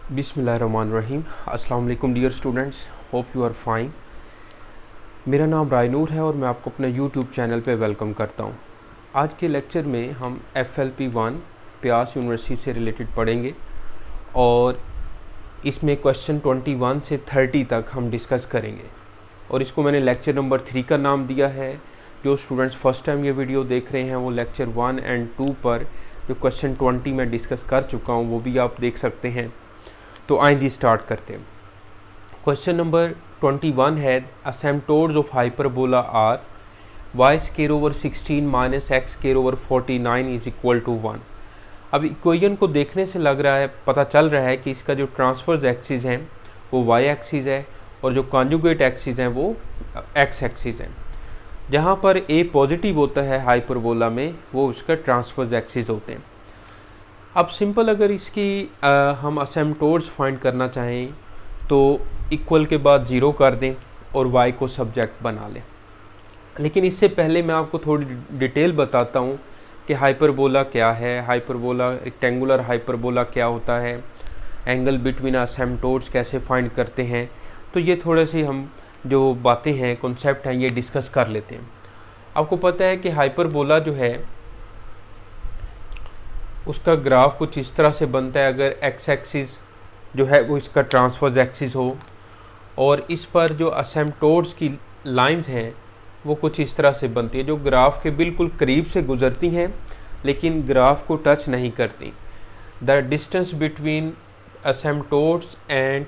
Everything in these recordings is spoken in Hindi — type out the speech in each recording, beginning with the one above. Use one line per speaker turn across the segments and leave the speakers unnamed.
बिस्मिल्लाहिर्रहमानिर्रहीम। अस्सलाम वालेकुम dear students, hope you are fine. मेरा नाम रायनूर है और मैं आपको अपने यूट्यूब चैनल पे वेलकम करता हूँ। आज के लेक्चर में हम FLP1 प्यास यूनिवर्सिटी से रिलेटेड पढ़ेंगे और इसमें क्वेश्चन 21 से 30 तक हम डिस्कस करेंगे और इसको मैंने लेक्चर नंबर 3 का नाम दिया है। जो स्टूडेंट्स फर्स्ट टाइम ये वीडियो देख रहे हैं वो लेक्चर 1 और 2 पर जो क्वेश्चन 20 में डिस्कस कर चुका हूँ वो भी आप देख सकते हैं। तो आइए स्टार्ट करते हैं। क्वेश्चन नंबर 21 है asymptotes of hyperbola are y square over 16 minus x square over 49 is equal to 1। अब इक्वेशन को देखने से लग रहा है, पता चल रहा है कि इसका जो ट्रांसफर्स एक्सिस हैं वो y एक्सिस है और जो कॉन्जुगेट एक्सिस हैं वो x एक्सिस हैं। जहाँ पर a पॉजिटिव होता है हाइपरबोला में वो उसका ट्रांसफर्स एक्सिस होते हैं। अब सिंपल अगर इसकी हम असिम्प्टोट्स फाइंड करना चाहें तो इक्वल के बाद 0 कर दें और y को सब्जेक्ट बना लें। लेकिन इससे पहले मैं आपको थोड़ी डिटेल बताता हूँ कि हाइपरबोला क्या है, हाइपरबोला रेक्टेंगुलर हाइपरबोला क्या होता है, एंगल बिटवीन असिम्प्टोट्स कैसे फाइंड करते हैं। तो ये थोड़े से हम जो बातें हैं, कॉन्सेप्ट हैं, ये डिस्कस कर लेते हैं। आपको पता है कि हाइपरबोला जो है उसका ग्राफ कुछ इस तरह से बनता है। अगर एक्स एक्सिस जो है वो इसका ट्रांसवर्स एक्सिस हो और इस पर जो असिम्प्टोट्स की लाइंस हैं वो कुछ इस तरह से बनती है, जो ग्राफ के बिल्कुल करीब से गुजरती हैं लेकिन ग्राफ को टच नहीं करती। The distance between asymptotes and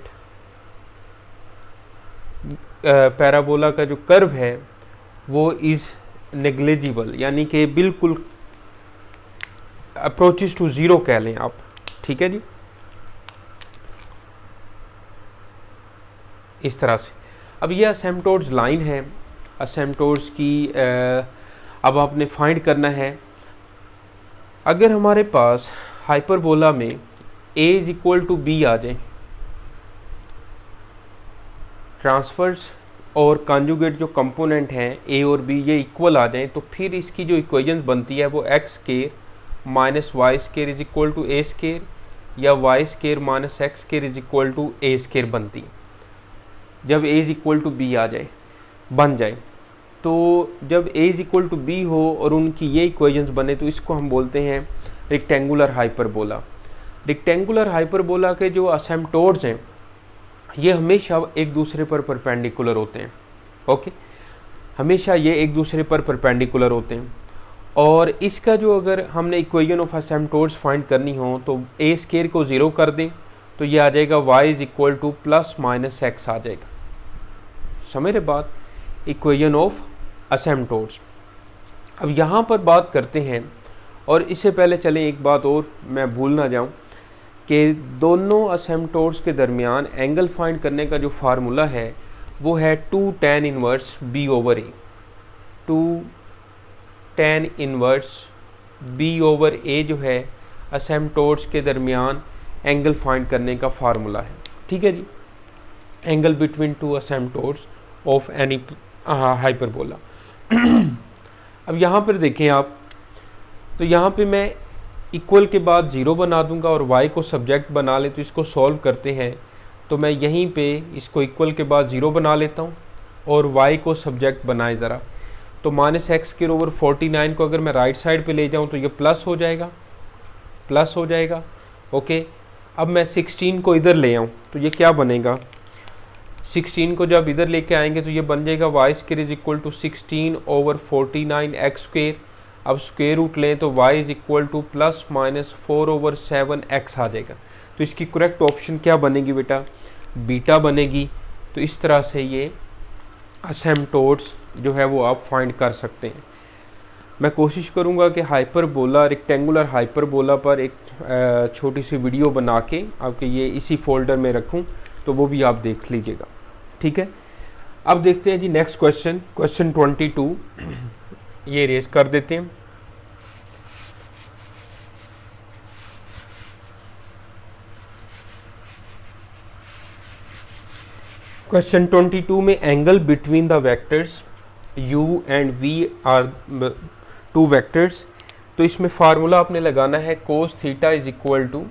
parabola का जो कर्व है वो इज़ नेग्लिजिबल, यानी कि बिल्कुल अप्रोचेस टू ज़ीरो कह लें आप। ठीक है जी, इस तरह से। अब ये असिम्प्टोट्स लाइन है, असिम्प्टोट्स की अब आपने फाइंड करना है। अगर हमारे पास हाइपरबोला में a is equal to b आ जाए, ट्रांसफर्स और कॉन्जुगेट जो कंपोनेंट हैं a और b ये इक्वल आ जाएं, तो फिर इसकी जो इक्वेशन बनती है वो x square minus Y square is equal to A square या Y square minus x square is equal to A square बनती है। जब A is equal to B आ जाए, बन जाए, तो जब A is equal to B हो और उनकी ये इक्वेशंस बने तो इसको हम बोलते हैं रेक्टेंगुलर हाइपरबोला। रेक्टेंगुलर हाइपरबोला के जो असिम्प्टोट्स हैं ये हमेशा एक दूसरे पर परपेंडिकुलर होते हैं। ओके, हमेशा ये एक दूसरे पर परपेंडिकुलर होते हैं। और इसका जो अगर हमने इक्वेशन ऑफ असिम्प्टोट्स फाइंड करनी हो तो ए स्क्वायर को 0 कर दें तो ये आ जाएगा y is equal to plus minus X आ जाएगा। समझ रहे बात, इक्वेशन ऑफ असिम्प्टोट्स। अब यहाँ पर बात करते हैं, और इससे पहले चलें एक बात और मैं भूल ना जाऊँ कि दोनों असिम्प्टोट्स के दरमियान एंगल फाइंड करने का जो फार्मूला है वो है 2 tan inverse b over a। 2 tan inverse b over a जो है असिम्प्टोट्स के दरमियान एंगल फाइंड करने का फार्मूला है। ठीक है जी, angle between two asymptotes of any hyperbola. अब यहाँ पर देखें आप, तो यहाँ पे मैं इक्वल के बाद 0 बना दूंगा और y को सब्जेक्ट बना ले। तो इसको सॉल्व करते हैं तो मैं यहीं पे इसको इक्वल के बाद 0 बना लेता हूँ और y को सब्जेक्ट बनाए ज़रा। तो माइनस एक्स स्क्वायर ओवर 49 को अगर मैं राइट साइड पे ले जाऊँ तो ये प्लस हो जाएगा, प्लस हो जाएगा। ओके, अब मैं 16 को इधर ले आऊँ तो ये क्या बनेगा, 16 को जब इधर लेके आएंगे तो ये बन जाएगा Y square is equal to 16 ओवर 49 एक्स स्क्वायर। अब स्क्वायर रूट लें तो y is equal to plus minus 4 ओवर 7 एक्स आ जाएगा। तो इसकी करेक्ट ऑप्शन क्या बनेगी बेटा, बीटा बनेगी। तो इस तरह से ये असिम्प्टोट्स जो है वो आप फाइंड कर सकते हैं। मैं कोशिश करूंगा कि हाइपरबोला, रेक्टेंगुलर हाइपरबोला पर एक छोटी सी वीडियो बना के आपके ये इसी फोल्डर में रखूं तो वो भी आप देख लीजिएगा। ठीक है, अब देखते हैं जी नेक्स्ट क्वेश्चन, क्वेश्चन 22। ये रेज कर देते हैं। क्वेश्चन 22 में angle between the vectors u and v are 2 vectors. तो इसमें फार्मूला आपने लगाना है cos theta is equal to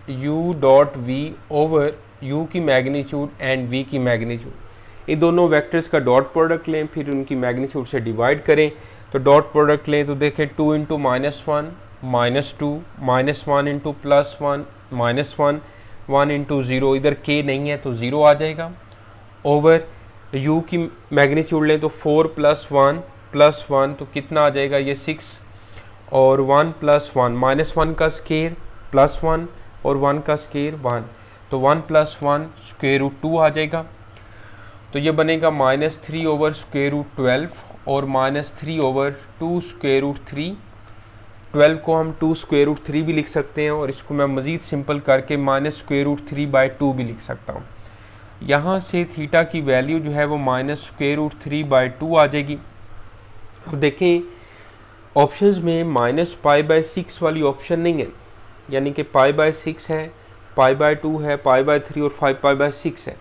u dot v over u की मैग्नीट्यूड एंड v की मैग्नीट्यूड, ये दोनों वेक्टर्स का डॉट प्रोडक्ट लें, फिर उनकी मैग्नीट्यूड से डिवाइड करें। तो डॉट प्रोडक्ट लें तो देखें 2 इंटू -1 -2, -1 इंटू +1 -1, 1 इंटू 0, इधर k नहीं है तो 0 आ जाएगा, ओवर u की मैग्नीट्यूड लें तो 4 + 1 तो कितना आ जाएगा ये 6, और 1 + 1 -1 का स्केयर +1 और 1 का स्केयर 1, तो 1 + 1 √2 आ जाएगा। तो ये बनेगा -3 ओवर √12 और -3 ओवर 2 √3। 12 को हम 2 √3 भी लिख सकते हैं, और इसको मैं मज़ीद सिंपल करके -√3/2 भी लिख सकता हूँ। यहाँ से थीटा की वैल्यू जो है वो -√3/2 आ जाएगी। अब देखें ऑप्शंस में -π/6 वाली ऑप्शन नहीं है, यानी कि π/6 है, π/2 है, π/3 और 5π/6 है।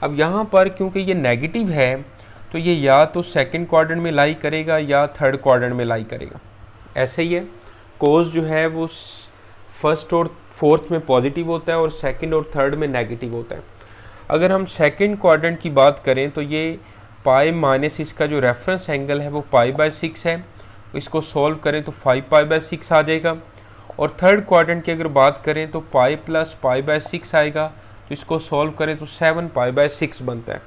अब यहाँ पर क्योंकि ये नेगेटिव है तो ये या तो सेकंड क्वाड्रेंट में लाई करेगा या थर्ड क्वाड्रेंट में लाई करेगा, ऐसे ही है। कोस जो है वो फर्स्ट और फोर्थ में पॉजिटिव होता है और सेकंड और थर्ड में नेगेटिव होता है। अगर हम सेकंड क्वाड्रेंट की बात करें तो ये पाई माइनस इसका जो रेफरेंस एंगल है वो π/6 है, इसको सॉल्व करें तो 5π/6 आ जाएगा। और थर्ड क्वाड्रेंट की अगर बात करें तो पाई प्लस π/6 आएगा, तो इसको सॉल्व करें तो 7π/6 बनता है।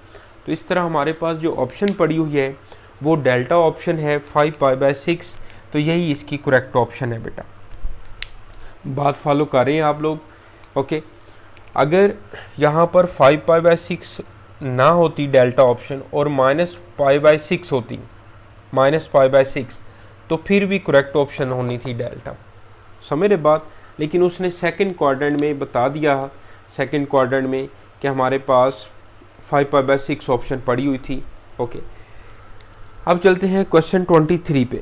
तो इस तरह हमारे पास जो ऑप्शन पड़ी हुई है वो डेल्टा ऑप्शन है 5π/6, तो यही इसकी करेक्ट ऑप्शन है बेटा। बात फॉलो कर रहे हैं आप लोग, ओके। अगर यहाँ पर 5π/6 ना होती डेल्टा ऑप्शन और -π/6 होती, -π/6, तो फिर भी करेक्ट ऑप्शन होनी थी डेल्टा, समझ रहे बात। लेकिन उसने सेकंड क्वाड्रेंट में बता दिया, सेकंड क्वाड्रेंट में कि हमारे पास 5π/6 ऑप्शन पड़ी हुई थी, ओके। अब चलते हैं क्वेश्चन 23 पे।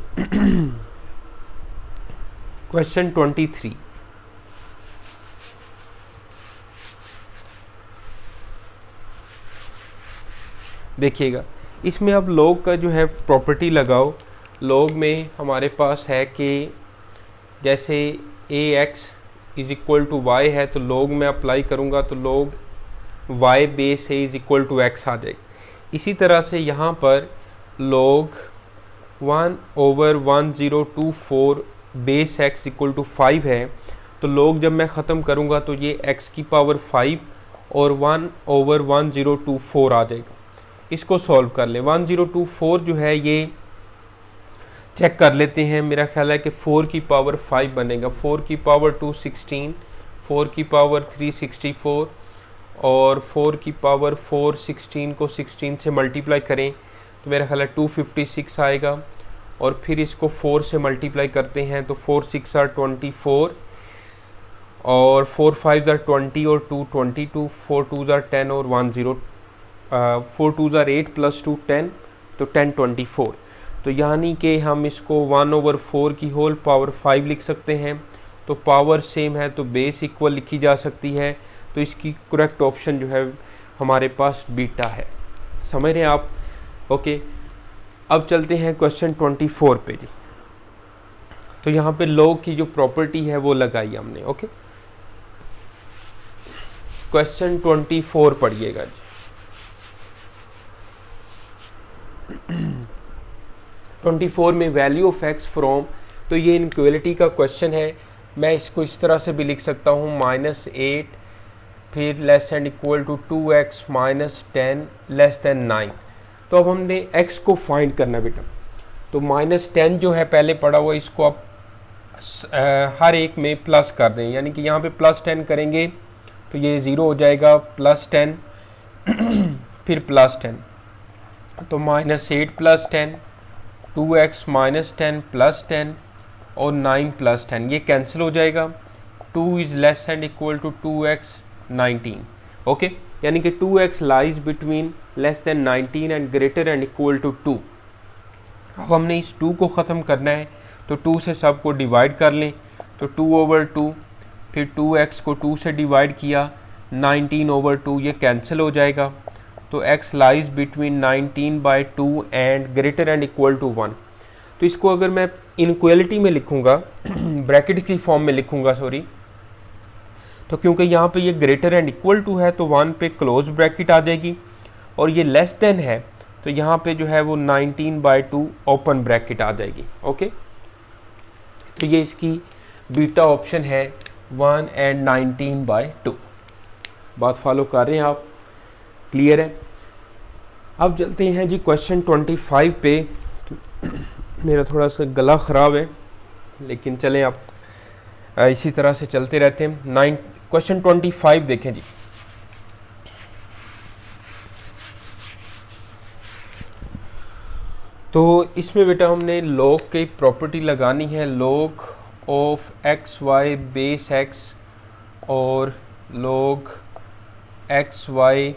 क्वेश्चन 23, देखिएगा इसमें अब लॉग का जो है प्रॉपर्टी लगाओ। लॉग में हमारे पास है कि जैसे ax = y है तो लॉग में अप्लाई करूँगा तो log y base a = x आ जाएगा। इसी तरह से यहाँ पर लॉग 1/1024 बेस x = 5 है, तो लॉग जब मैं ख़त्म करूँगा तो ये x की पावर 5 और 1/1024 आ जाएगा। इसको सॉल्व कर ले। 1024 जो है ये चेक कर लेते हैं, मेरा ख्याल है कि 4 की पावर 5 बनेगा, 4 की पावर 2 16, 4 की पावर 3 64 और 4 की पावर 4 16 को 16 से मल्टीप्लाई करें तो मेरा ख्याल है 256 आएगा। और फिर इसको 4 से मल्टीप्लाई करते हैं तो 4 6 are 24 और 4 5 are 20 और 2 22, 4 2 are 10 और 1 0, 4 2 are 8 + 2 10, तो 10 24। तो यानी कि हम इसको 1/4 की होल पावर 5 लिख सकते हैं। तो पावर सेम है तो बेस इक्वल लिखी जा सकती है, तो इसकी करेक्ट ऑप्शन जो है हमारे पास बीटा है, समझ रहे हैं आप, ओके। अब चलते हैं क्वेश्चन 24 पे जी। तो यहाँ पे लॉग की जो प्रॉपर्टी है वो लगाई हमने, ओके। क्वेश्चन 24 पढ़िएगा जी। 24 में वैल्यू ऑफ एक्स फ्रॉम, तो ये इनक्वलिटी का क्वेश्चन है। मैं इसको इस तरह से भी लिख सकता हूँ -8 फिर < 2x -10 <9। तो अब हमने x को फाइंड करना बेटा। तो -10 जो है पहले पड़ा हुआ, इसको आप हर एक में प्लस कर दें, यानी कि यहाँ पे +10 करेंगे तो ये 0 हो जाएगा, +10 फिर +10, तो -8 + 10, 2x -10 + 10 और 9 + 10, ये कैंसिल हो जाएगा। 2 is less than equal to 2x 19, okay. यानी कि 2x lies between less than 19 and greater and equal to 2। अब हमने इस 2 को ख़त्म करना है तो 2 से सब को डिवाइड कर लें, तो 2/2, फिर 2x को 2 से डिवाइड किया, 19/2, ये कैंसिल हो जाएगा। तो x lies between 19/2 and greater and equal to 1। तो इसको अगर मैं इनक्वलिटी में लिखूँगा, ब्रैकेट की फॉर्म में लिखूँगा, सॉरी, तो क्योंकि यहाँ पे ये ग्रेटर एंड इक्वल टू है तो 1 पे क्लोज ब्रैकेट आ जाएगी, और ये लेस देन है तो यहाँ पे जो है वो 19/2 ओपन ब्रैकेट आ जाएगी। ओके, तो ये इसकी बीटा ऑप्शन है 1 एंड 19/2। बात फॉलो कर रहे हैं आप? क्लियर है? अब चलते हैं जी क्वेश्चन 25 पे। मेरा थोड़ा सा गला ख़राब है, लेकिन चलें आप इसी तरह से चलते रहते हैं। क्वेश्चन 25 देखें जी। तो इसमें बेटा हमने log की प्रॉपर्टी लगानी है, log of xy base x और log xy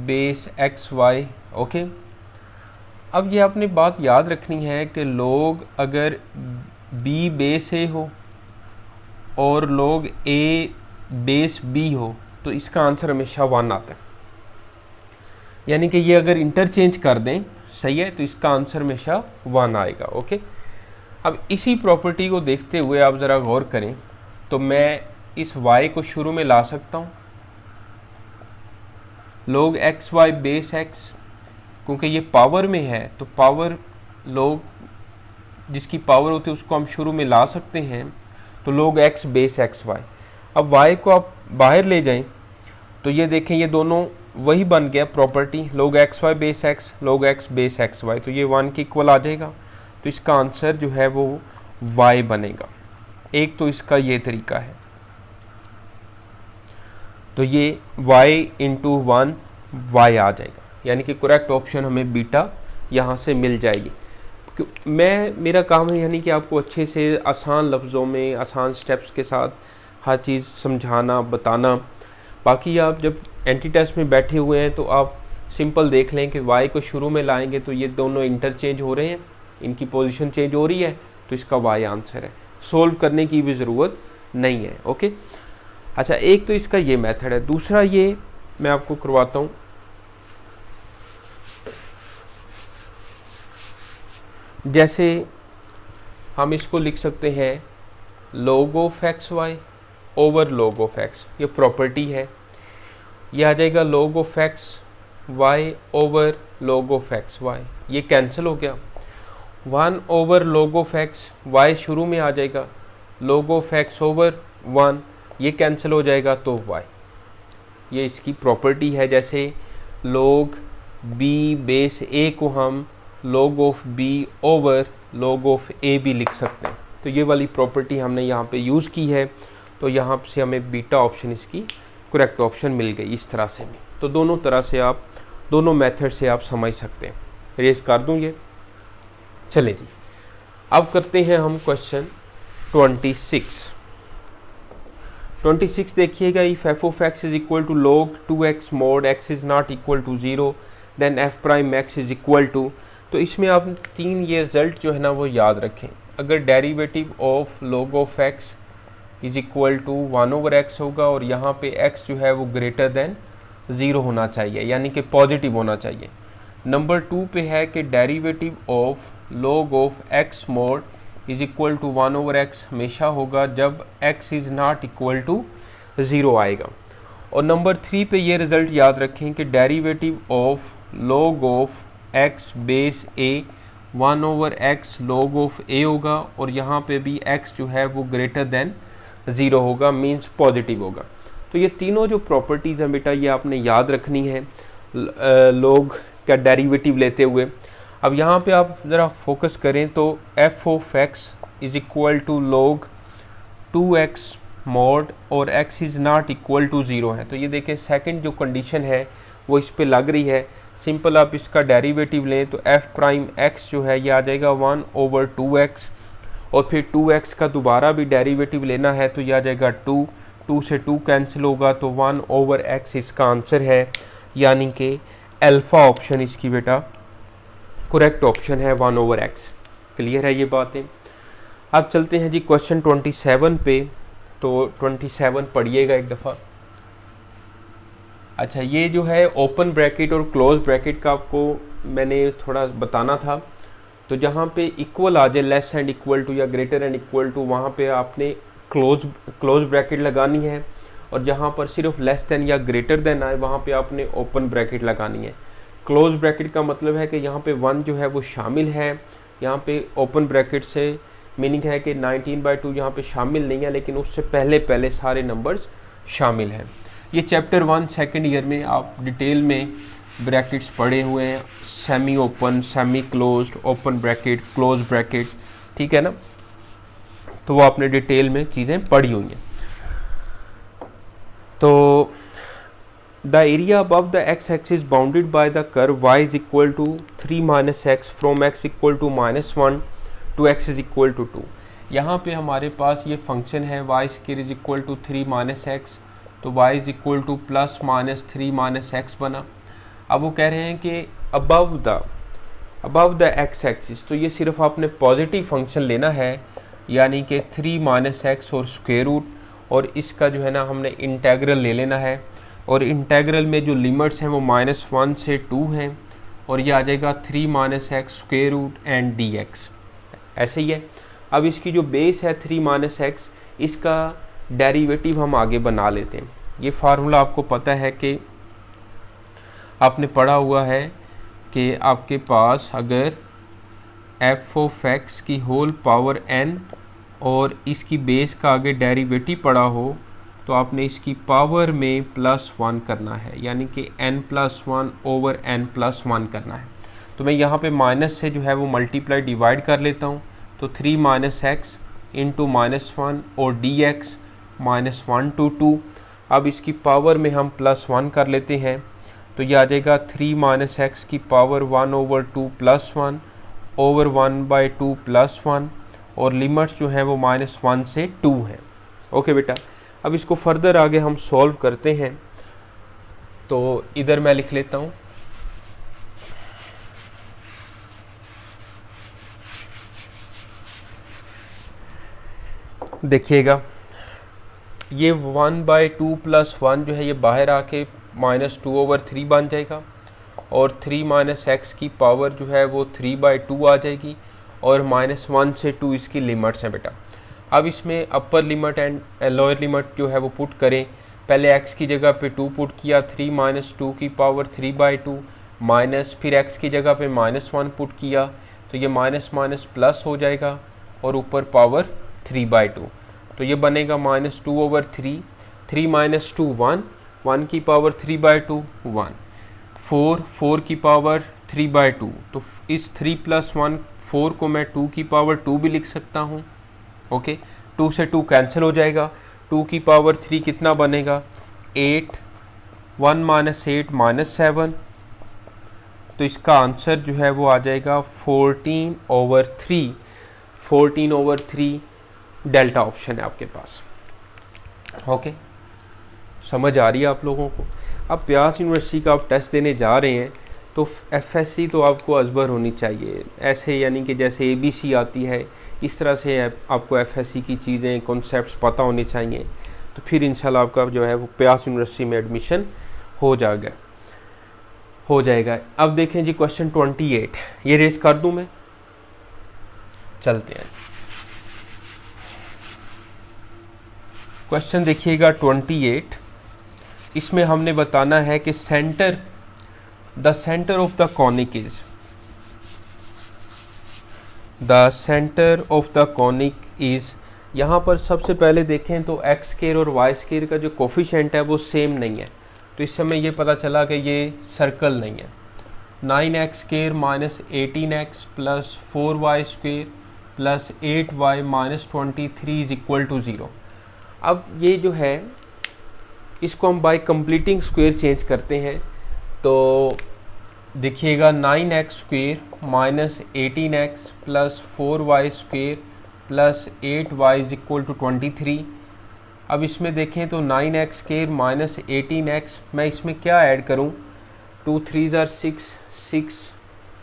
base xy। Okay, अब ये आपने बात याद रखनी है कि log अगर b बेस a हो और log a बेस b हो तो इसका आंसर हमेशा 1 आता है। यानी कि ये अगर इंटरचेंज कर दें, सही है, तो इसका आंसर हमेशा 1 आएगा। ओके, अब इसी प्रॉपर्टी को देखते हुए आप ज़रा गौर करें, तो मैं इस y को शुरू में ला सकता हूँ log xy बेस x, क्योंकि ये पावर में है तो पावर log जिसकी पावर होती है उसको हम शुरू में ला सकते हैं, तो log x बेस xy। अब y को आप बाहर ले जाएं तो ये देखें ये दोनों वही बन गया property, log xy base x log x base xy, तो ये 1 के इक्वल आ जाएगा। तो इसका आंसर जो है वो y बनेगा। एक तो इसका ये तरीका है, तो ये y इंटू 1 y आ जाएगा, यानी कि करेक्ट ऑप्शन हमें बीटा यहाँ से मिल जाएगी। मेरा काम है यानी कि आपको अच्छे से आसान लफ्ज़ों में आसान स्टेप्स के साथ हर चीज़ समझाना बताना। बाकी आप जब एंटी टेस्ट में बैठे हुए हैं तो आप सिंपल देख लें कि y को शुरू में लाएंगे तो ये दोनों इंटरचेंज हो रहे हैं, इनकी पोजीशन चेंज हो रही है, तो इसका y आंसर है। सोल्व करने की भी ज़रूरत नहीं है। ओके, अच्छा, एक तो इसका ये मेथड है। दूसरा ये मैं आपको करवाता हूँ, जैसे हम इसको लिख सकते हैं log of x y over log of x, ये प्रॉपर्टी है। ये आ जाएगा log of x y over log of x y, ये कैंसिल हो गया। 1 over log of x, y शुरू में आ जाएगा, log ऑफ x ओवर 1, ये कैंसिल हो जाएगा तो y, ये इसकी प्रॉपर्टी है। जैसे log b बेस a को हम log of b over log of a भी लिख सकते हैं, तो ये वाली प्रॉपर्टी हमने यहाँ पे यूज़ की है। तो यहाँ से हमें बीटा ऑप्शन इसकी करेक्ट ऑप्शन मिल गई इस तरह से भी। तो दोनों तरह से आप दोनों मेथड से आप समझ सकते हैं। रेस कर दूँ ये? चलें जी, अब करते हैं हम क्वेश्चन 26 देखिएगा। If f of x is equal to log 2x mod x is not equal to 0 then f prime x is equal to. तो इसमें आप 3 ये रिजल्ट जो है ना वो याद रखें। अगर derivative of log of x is equal to 1 over x होगा और यहाँ पे x जो है वो ग्रेटर देन 0 होना चाहिए, यानी कि पॉजिटिव होना चाहिए। नंबर 2 पे है कि derivative of log of x mod is equal to 1 over x हमेशा होगा जब x is not equal to 0 आएगा। और नंबर 3 पे ये रिज़ल्ट याद रखें कि derivative of log of x base a 1 over x log of a होगा और यहाँ पे भी x जो है वो ग्रेटर देन 0 होगा, मींस पॉजिटिव होगा। तो ये तीनों जो प्रॉपर्टीज़ हैं बेटा ये आपने याद रखनी है log का डेरिवेटिव लेते हुए। अब यहाँ पे आप ज़रा फोकस करें तो f of x is equal to log 2x mod और x is not equal to 0 है। तो ये देखें सेकंड जो कंडीशन है वो इस पे लग रही है। सिंपल आप इसका डेरिवेटिव लें तो f प्राइम x जो है ये आ जाएगा 1 ओवर 2x और फिर 2x का दोबारा भी डेरिवेटिव लेना है तो ये आ जाएगा 2 से 2 कैंसिल होगा तो 1 ओवर x इसका आंसर है, यानी कि अल्फ़ा ऑप्शन इसकी बेटा करेक्ट ऑप्शन है 1 ओवर x। क्लियर है ये बातें? अब चलते हैं जी क्वेश्चन 27 पे। तो 27 पढ़िएगा एक दफ़ा। अच्छा, ये जो है ओपन ब्रैकेट और क्लोज ब्रैकेट का आपको मैंने थोड़ा बताना था। तो जहाँ पे इक्वल आ जाए, लेस एंड इक्वल टू या ग्रेटर एंड इक्वल टू, वहाँ पे आपने क्लोज ब्रैकेट लगानी है। और जहाँ पर सिर्फ लेस देन या ग्रेटर देन आए वहाँ पे आपने ओपन ब्रैकेट लगानी है। क्लोज ब्रैकेट का मतलब है कि यहाँ पे 1 जो है वो शामिल है, यहाँ पे ओपन ब्रैकेट से मीनिंग है कि 19/2 यहाँ पे शामिल नहीं है, लेकिन उससे पहले पहले सारे नंबर्स शामिल हैं। ये चैप्टर 1 सेकेंड ईयर में आप डिटेल में ब्रैकेट्स पढ़े हुए हैं, semi open, semi closed, open bracket, close bracket, ठीक है ना, तो वो आपने डिटेल में चीज़ें पढ़ी हुई हैं। तो the area above the x axis bounded by the curve y is equal to 3 minus x from x equal to -1 to x is equal to 2। यहाँ पे हमारे पास ये फंक्शन है y square is equal to 3 minus x, तो y is equal to plus minus 3 minus x बना। अब वो कह रहे हैं कि अबव द एक्स एक्सिस, तो ये सिर्फ आपने पॉजिटिव फंक्शन लेना है, यानी कि 3 माइनस एक्स और स्क्वायर रूट, और इसका जो है ना हमने इंटेग्रल ले लेना है, और इंटेग्रल में जो लिमिट्स हैं वो -1 से 2 हैं, और ये आ जाएगा 3 minus x square root and d x, ऐसे ही है। अब इसकी जो बेस है 3 माइनस एक्स, इसका डेरिवेटिव हम आगे बना लेते हैं। ये फार्मूला आपको पता है कि आपने पढ़ा हुआ है कि आपके पास अगर एफ ऑफ एक्स की होल पावर n और इसकी बेस का आगे डेरिवेटिव पढ़ा हो तो आपने इसकी पावर में +1 करना है, यानी कि n+1 ओवर n+1 करना है। तो मैं यहाँ पे माइनस से जो है वो मल्टीप्लाई डिवाइड कर लेता हूँ, तो 3 माइनस एक्स इंटू -1 और dx -1 to 2। अब इसकी पावर में हम +1 कर लेते हैं, तो ये आ जाएगा 3 माइनस एक्स की पावर 1/2 +1 ओवर 1/2 +1, और लिमिट्स जो हैं वो -1 से 2 हैं। ओके बेटा, अब इसको फर्दर आगे हम सॉल्व करते हैं। तो इधर मैं लिख लेता हूँ, देखिएगा ये 1/2 +1 जो है ये बाहर आके -2/3 बन जाएगा, और 3 माइनस एक्स की पावर जो है वो 3/2 आ जाएगी, और -1 से 2 इसकी लिमिट्स हैं बेटा। अब इसमें upper limit and lower limit जो है वो पुट करें। पहले x की जगह पे 2 पुट किया, 3 माइनस 2 की पावर 3/2 माइनस, फिर x की जगह पे -1 पुट किया, तो ये माइनस माइनस प्लस हो जाएगा, और ऊपर पावर 3/2, तो ये बनेगा -2/3। 3 माइनस 2 1, 1 की पावर 3/2 1, 4 की पावर 3/2, तो इस 3 + 1 4 को मैं 2 की पावर 2 भी लिख सकता हूँ। ओके, 2 से 2 कैंसिल हो जाएगा, 2 की पावर 3 कितना बनेगा 8, 1 माइनस 8 -7, तो इसका आंसर जो है वो आ जाएगा 14/3। 14/3 डेल्टा ऑप्शन है आपके पास। ओके, समझ आ रही है आप लोगों को। अब प्यास यूनिवर्सिटी का आप टेस्ट देने जा रहे हैं तो एफएससी तो आपको अजबर होनी चाहिए, ऐसे यानी कि जैसे ABC आती है इस तरह से आपको एफएससी की चीज़ें कॉन्सेप्ट्स पता होने चाहिए, तो फिर इंशाल्लाह आपका जो है वो प्यास यूनिवर्सिटी में एडमिशन हो जाएगा। अब देखें जी क्वेश्चन 28, ये रेस कर दूं मैं, चलते हैं। क्वेश्चन देखिएगा 28, इसमें हमने बताना है कि the centre of the conic is, the centre of the conic is, यहाँ पर सबसे पहले देखें तो एक्स स्क्वायर और वाई स्क्वायर का जो कोफिशिएंट है वो सेम नहीं है, तो इस समय ये पता चला कि ये सर्कल नहीं है। 9x square -18x plus 4y square plus 8y -23 is equal to 0। अब ये जो है इसको हम बाय कंप्लीटिंग स्क्वायर चेंज करते हैं, तो देखिएगा 9x square -18x plus 4y square plus 8y is equal to 23। अब इसमें देखें तो 9x स्क्वायर -18x, मैं इसमें क्या ऐड करूं, 2 3 * 6, 6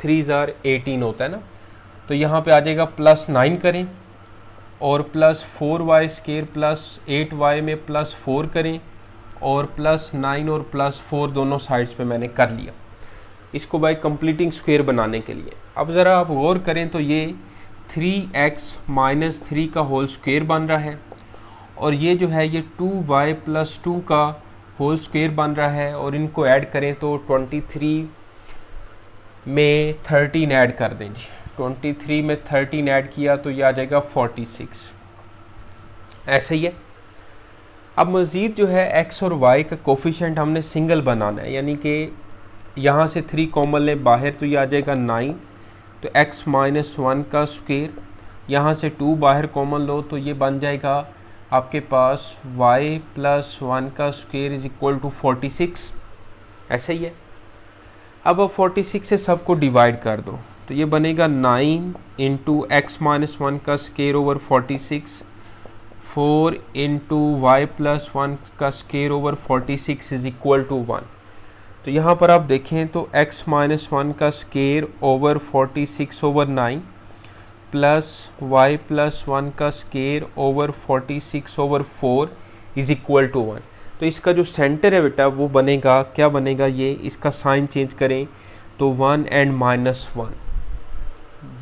3 * 18 होता है ना, तो यहाँ पे आ जाएगा +9 करें, और plus 4y square plus 8y में +4 करें, और +9 और +4 दोनों साइड्स पे मैंने कर लिया इसको बाय कंप्लीटिंग स्क्वायर बनाने के लिए। अब ज़रा आप गौर करें तो ये 3x - 3 का होल स्क्वायर बन रहा है, और ये जो है ये 2y + 2 का होल स्क्वायर बन रहा है, और इनको ऐड करें तो 23 में 13 ऐड कर दें जी। 23 में 13 ऐड किया तो ये आ जाएगा 46। ऐसे ही है। अब मज़ीद जो है x और y का कोफिशेंट हमने सिंगल बनाना है, यानी कि यहाँ से 3 कॉमन लें बाहर तो ये आ जाएगा 9, तो x - 1 का स्क्वायर, यहाँ से 2 बाहर कॉमन लो तो ये बन जाएगा आपके पास y + 1 का स्क्वायर = 46। ऐसे ही है। अब 46 से सबको डिवाइड कर दो तो ये बनेगा 9 × x - 1 का स्क्वायर ओवर 46, 4 × y + 1 का स्क्वायर ओवर 46 = 1। तो यहाँ पर आप देखें तो x - 1 का स्क्वायर ओवर 46/9 प्लस y + 1 का स्क्वायर ओवर 46/4 = 1। तो इसका जो सेंटर है बेटा वो बनेगा, क्या बनेगा, ये इसका साइन चेंज करें तो 1 and -1,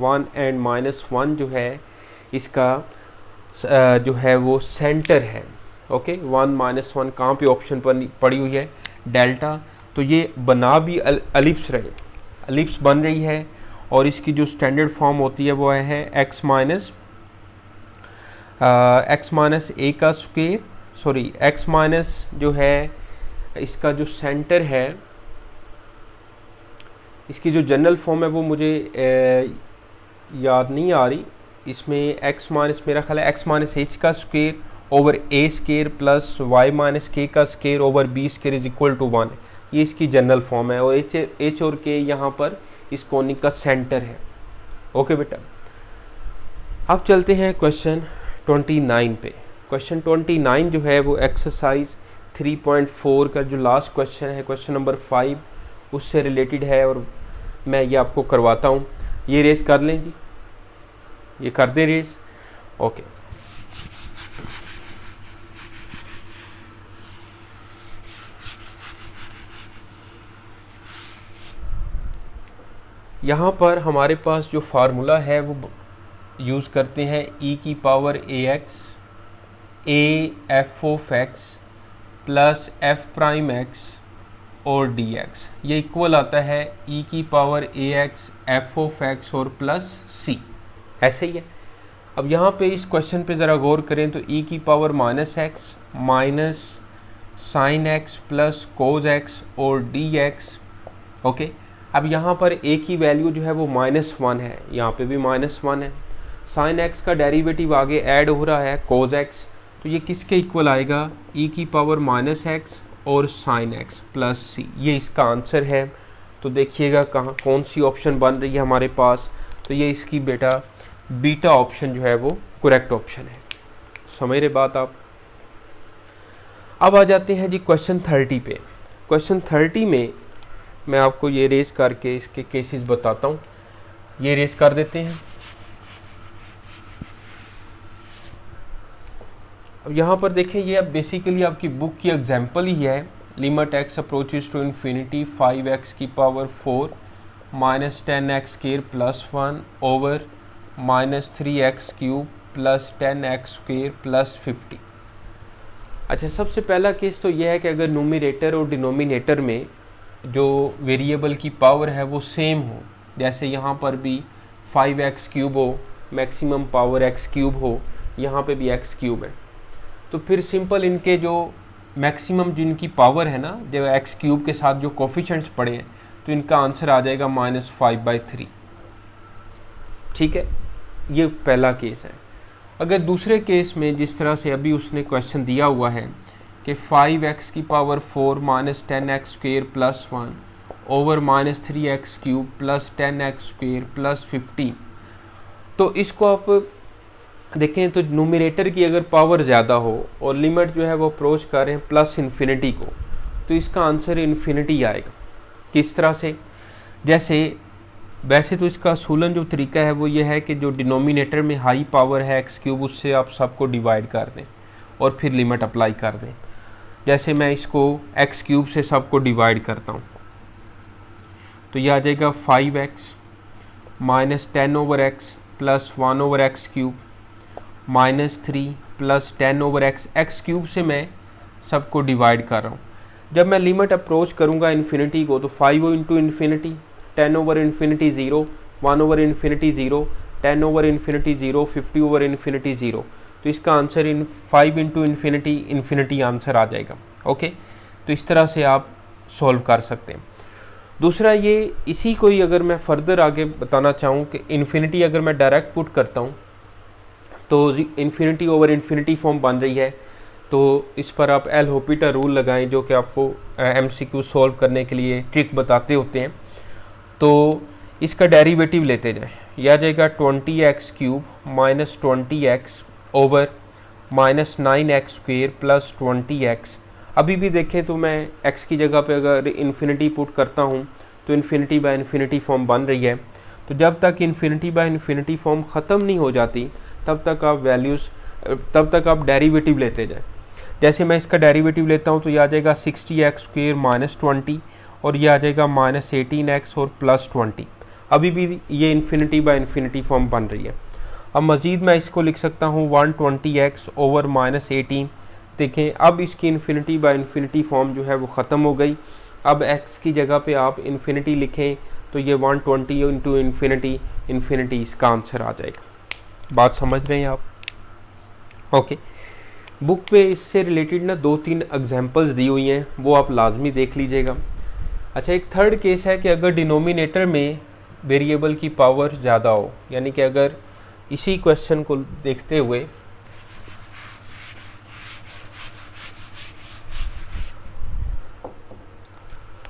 1 and -1 जो है इसका जो है वो सेंटर है। ओके, 1 - 1 कहाँ पे ऑप्शन पर पड़ी हुई है, डेल्टा। तो ये बना भी एलिप्स रहे, एलिप्स बन रही है, और इसकी जो स्टैंडर्ड फॉर्म होती है वो है x - a का स्क्वायर, सॉरी x- जो है इसका जो सेंटर है, इसकी जो जनरल फॉर्म है वो मुझे याद नहीं आ रही। इसमें x- मेरा ख्याल है x - h का square over a square plus y - k का स्क्वायर ओवर b स्क्वायर = 1। ये इसकी जनरल फॉर्म है, और h और k यहाँ पर इस कोनिक का सेंटर है। ओके बेटा, अब चलते हैं क्वेश्चन 29 पे। क्वेश्चन 29 जो है वो एक्सरसाइज 3.4 का जो लास्ट क्वेश्चन है, क्वेश्चन नंबर 5, उससे रिलेटेड है, और मैं ये आपको करवाता हूँ। ये रेस कर लें जी, ये कर दें रेस। ओके, यहाँ पर हमारे पास जो फार्मूला है वो यूज़ करते हैं e⁻ax a(f(x) प्लस f'(x) और dx। ये इक्वल आता है e⁻ax f(x) और प्लस c। ऐसे ही है। अब यहाँ पे इस क्वेश्चन पे ज़रा गौर करें तो e⁻x minus sine x plus cos x और dx। ओके, अब यहाँ पर a की वैल्यू जो है वो -1 है, यहाँ पे भी -1 है। साइन x का डेरिवेटिव आगे ऐड हो रहा है कोज x, तो ये किसके इक्वल आएगा, e⁻x और साइन x प्लस c। ये इसका आंसर है। तो देखिएगा कहाँ कौन सी ऑप्शन बन रही है हमारे पास, तो ये इसकी बेटा बीटा ऑप्शन जो है वो करेक्ट ऑप्शन है। समझ रहे बात आप। अब आ जाते हैं जी क्वेश्चन 30 पे। क्वेश्चन 30 में मैं आपको ये रेस करके इसके केसेस बताता हूँ। ये रेस कर देते हैं। अब यहाँ पर देखें, ये अब बेसिकली आपकी बुक की एग्जाम्पल ही है। Limit x approaches to infinity 5x⁴ minus 10x² plus 1 over -3x³ plus 10x² plus 50। अच्छा, सबसे पहला केस तो यह है कि अगर नोमिनेटर और डिनोमिनेटर में जो वेरिएबल की पावर है वो सेम हो, जैसे यहाँ पर भी 5x³ हो, मैक्सिमम पावर x³ हो, यहाँ पे भी x³ है, तो फिर सिंपल इनके जो मैक्सिमम जिनकी पावर है ना, जो x³ के साथ जो कोफिशिएंट्स पड़े हैं, तो इनका आंसर आ जाएगा -5/3। ठीक है, ये पहला केस है। अगर दूसरे केस में जिस तरह से अभी उसने क्वेश्चन दिया हुआ है कि 5x⁴ minus 10x² plus 1 over -3x³ plus 10x² plus 15, तो इसको आप देखें तो न्यूमरेटर की अगर पावर ज़्यादा हो और लिमिट जो है वो अप्रोच कर रहे हैं प्लस इन्फिनिटी को, तो इसका आंसर इन्फिनिटी आएगा। किस तरह से, जैसे वैसे तो इसका सूलन जो तरीका है वो ये है कि जो डिनोमिनेटर में हाई पावर है x³ उससे आप सबको डिवाइड कर दें और फिर लिमिट अप्लाई कर दें। जैसे मैं इसको x³ से सबको डिवाइड करता हूँ तो यह आ जाएगा 5x minus 10/x plus 1/x³ -3 plus 10/x, x cube से मैं सबको डिवाइड कर रहा हूँ। जब मैं लिमिट अप्रोच करूँगा इन्फिनिटी को तो 5 इंटू इन्फिनिटी, 10/∞ 0, 1/∞ 0, 10/∞ 0, 50/∞ 0। तो इसका आंसर 5 इंटू इन्फिनिटी आंसर आ जाएगा। ओके, तो इस तरह से आप सॉल्व कर सकते हैं। दूसरा ये, इसी को ही अगर मैं फर्दर आगे बताना चाहूँ कि इन्फिनिटी अगर मैं डायरेक्ट पुट करता हूँ तो इन्फिनिटी फॉर्म बन रही है। तो इस पर आप एल होपिटल रूल लगाएं, जो कि आपको MCQ सॉल्व करने के लिए ट्रिक बताते होते हैं। तो इसका डेरिवेटिव लेते जाएं, यह आ जाएगा 20x³ minus 20x over minus 9x² plus 20x। अभी भी देखें तो मैं x की जगह पे अगर इन्फिनिटी पुट करता हूँ तो इन्फिनिटी बाय इन्फिनिटी फॉर्म बन रही है। तो जब तक इन्फिनिटी बाय इन्फिनिटी फॉर्म ख़त्म नहीं हो जाती तब तक आप डेरिवेटिव लेते जाएं। जैसे मैं इसका डेरिवेटिव लेता हूँ तो यह आ जाएगा 60x² माइनस 20 और यह आ जाएगा माइनस 18x और प्लस 20। अभी भी ये इन्फिनिटी बाय इन्फिनिटी फॉर्म बन रही है। अब मज़ीद मैं इसको लिख सकता हूँ 120x ओवर माइनस 18। देखें अब इसकी इन्फिनिटी बाय इन्फिनिटी फॉर्म जो है वो ख़त्म हो गई। अब x की जगह पे आप इन्फिनिटी लिखें तो ये 120 इंटू इन्फिनिटी इसका आंसर आ जाएगा। बात समझ रहे हैं आप? ओके, बुक पे इससे रिलेटेड ना 2-3 एग्जांपल्स दी हुई हैं, वो आप लाजमी देख लीजिएगा। अच्छा, एक थर्ड केस है कि अगर डिनोमिनेटर में वेरिएबल की पावर ज़्यादा हो, यानी कि अगर इसी क्वेश्चन को देखते हुए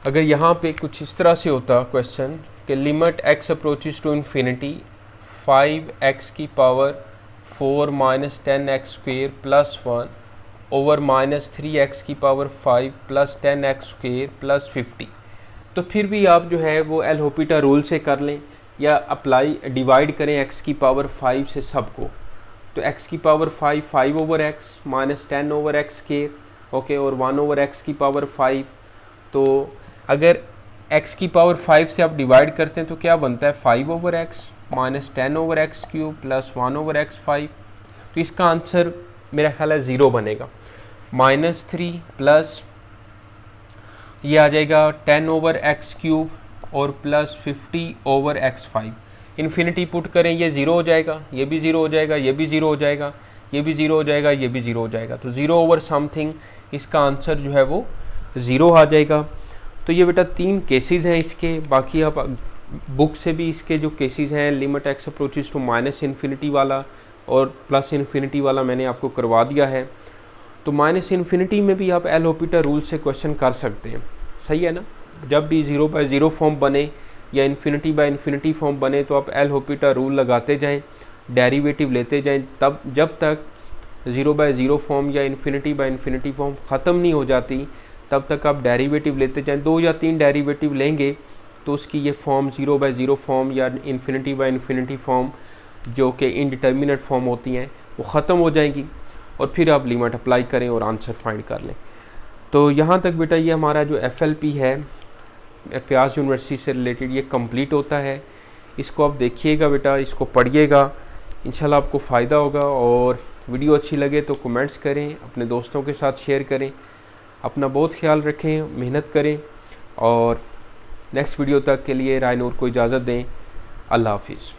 अगर यहाँ पे कुछ इस तरह से होता क्वेश्चन कि limit x approaches to infinity 5x की power 4 minus 10x² plus 1 over minus 3x की पावर 5 प्लस 10x² प्लस 50। तो फिर भी आप जो है वो एल होपिटल रूल से कर लें या अप्लाई डिवाइड करें x की पावर 5 से सबको। तो x की power 5/x minus 10/x², okay, और 1/x की पावर 5। तो अगर x की पावर 5 से आप डिवाइड करते हैं तो क्या बनता है 5/x minus 10/x³ plus 1/x5। तो इसका आंसर मेरा ख्याल है 0 बनेगा। -3 प्लस ये आ जाएगा 10/x³ और प्लस 50/x5। इन्फिनिटी पुट करें, ये 0 हो जाएगा, ये भी 0 हो जाएगा, ये भी 0 हो जाएगा, ये भी 0 हो जाएगा, ये भी 0 हो जाएगा। तो 0 ओवर समथिंग इसका आंसर जो है वो 0 आ जाएगा। तो ये बेटा 3 केसेस हैं इसके। बाकी आप बुक से भी इसके जो केसेस हैं limit x approaches to minus infinity वाला और प्लस इन्फिनिटी वाला मैंने आपको करवा दिया है। तो माइनस इन्फिनिटी में भी आप एल होपिटल रूल से क्वेश्चन कर सकते हैं, सही है ना। जब भी 0/0 फॉर्म बने या इन्फिनिटी बाय इन्फिनिटी फॉर्म बने तो आप एल होपिटल रूल लगाते जाएं, डेरिवेटिव लेते जाएं, तब जब तक 0/0 फॉर्म या इन्फिनिटी बाय इन्फिनिटी फॉर्म ख़त्म नहीं हो जाती तब तक आप डेरिवेटिव लेते जाएं। 2 या 3 डेरिवेटिव लेंगे तो उसकी ये फॉर्म 0/0 फॉर्म या इन्फिनिटी बाय इन्फिनिटी फॉर्म जो कि इनडिटर्मिनेट फॉर्म होती हैं वो ख़त्म हो जाएंगी और फिर आप लिमिट अप्लाई करें और आंसर फाइंड कर लें। तो यहाँ तक बेटा ये हमारा जो FLP है प्यास यूनिवर्सिटी से रिलेटेड ये कंप्लीट होता है। इसको आप देखिएगा बेटा, इसको पढ़िएगा, इंशाल्लाह आपको फ़ायदा होगा। और वीडियो अच्छी लगे तो कमेंट्स करें, अपने दोस्तों के साथ शेयर करें। अपना बहुत ख्याल रखें, मेहनत करें और नेक्स्ट वीडियो तक के लिए राय नूर को इजाज़त दें। अल्लाह हाफिज़।